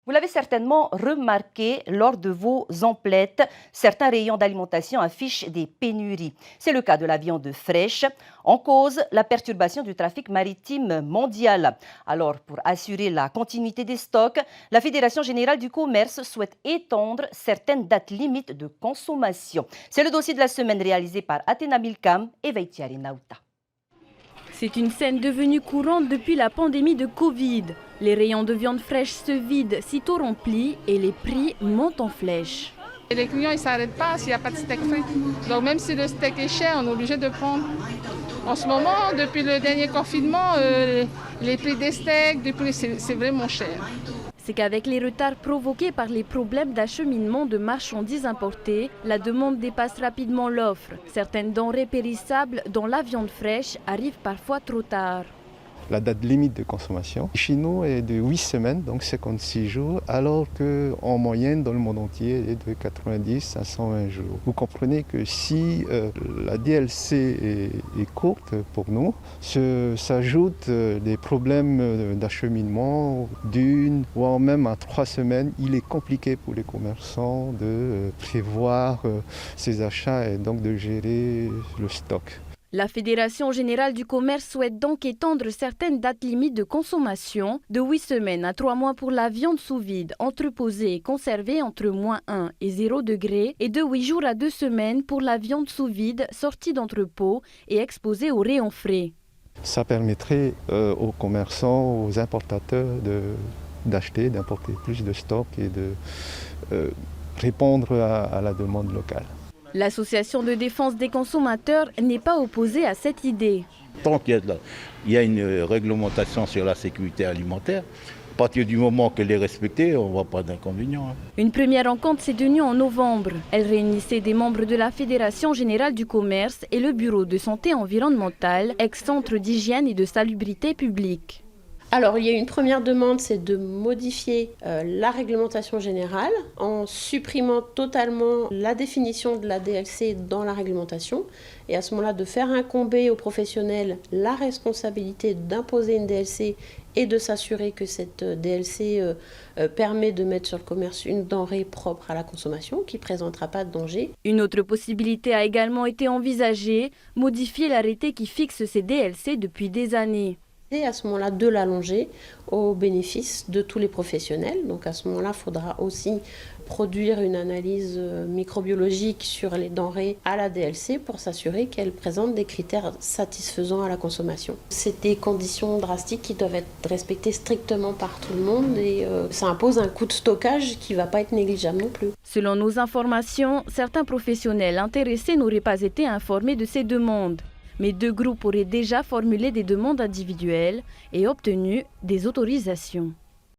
Vous l'avez certainement remarqué lors de vos emplettes, certains rayons d'alimentation affichent des pénuries. C'est le cas de la viande fraîche. En cause, la perturbation du trafic maritime mondial. Alors, pour assurer la continuité des stocks, la Fédération générale du commerce souhaite étendre certaines dates limites de consommation. C'est le dossier de la semaine réalisé par Athéna Milcam et Veitiari Nauta. C'est une scène devenue courante depuis la pandémie de Covid. Les rayons de viande fraîche se vident sitôt remplis et les prix montent en flèche. Et les clients ne s'arrêtent pas s'il n'y a pas de steak frais. Donc même si le steak est cher, on est obligé de prendre. En ce moment, depuis le dernier confinement, les prix des steaks, c'est vraiment cher. C'est qu'avec les retards provoqués par les problèmes d'acheminement de marchandises importées, la demande dépasse rapidement l'offre. Certaines denrées périssables, dont la viande fraîche, arrivent parfois trop tard. La date limite de consommation chez nous est de 8 semaines, donc 56 jours, alors qu'en moyenne dans le monde entier elle est de 90 à 120 jours. Vous comprenez que si la DLC est courte pour nous, s'ajoutent des problèmes d'acheminement d'une voire même à 3 semaines. Il est compliqué pour les commerçants de prévoir ces achats et donc de gérer le stock. La Fédération générale du commerce souhaite donc étendre certaines dates limites de consommation de 8 semaines à 3 mois pour la viande sous vide, entreposée et conservée entre -1 et 0 degrés et de 8 jours à 2 semaines pour la viande sous vide sortie d'entrepôt et exposée aux rayons frais. Ça permettrait aux commerçants, aux importateurs d'importer plus de stock et de répondre à la demande locale. L'association de défense des consommateurs n'est pas opposée à cette idée. Tant qu'il y a une réglementation sur la sécurité alimentaire, à partir du moment qu'elle est respectée, on ne voit pas d'inconvénient. Une première rencontre s'est tenue en novembre. Elle réunissait des membres de la Fédération générale du commerce et le Bureau de santé environnementale, ex-centre d'hygiène et de salubrité publique. Alors, il y a une première demande, c'est de modifier la réglementation générale en supprimant totalement la définition de la DLC dans la réglementation et à ce moment-là de faire incomber aux professionnels la responsabilité d'imposer une DLC et de s'assurer que cette DLC permet de mettre sur le commerce une denrée propre à la consommation qui ne présentera pas de danger. Une autre possibilité a également été envisagée, modifier l'arrêté qui fixe ces DLC depuis des années. Et à ce moment-là, de l'allonger au bénéfice de tous les professionnels. Donc à ce moment-là, il faudra aussi produire une analyse microbiologique sur les denrées à la DLC pour s'assurer qu'elles présentent des critères satisfaisants à la consommation. C'est des conditions drastiques qui doivent être respectées strictement par tout le monde et ça impose un coût de stockage qui ne va pas être négligeable non plus. Selon nos informations, certains professionnels intéressés n'auraient pas été informés de ces demandes. Mais 2 groupes auraient déjà formulé des demandes individuelles et obtenu des autorisations.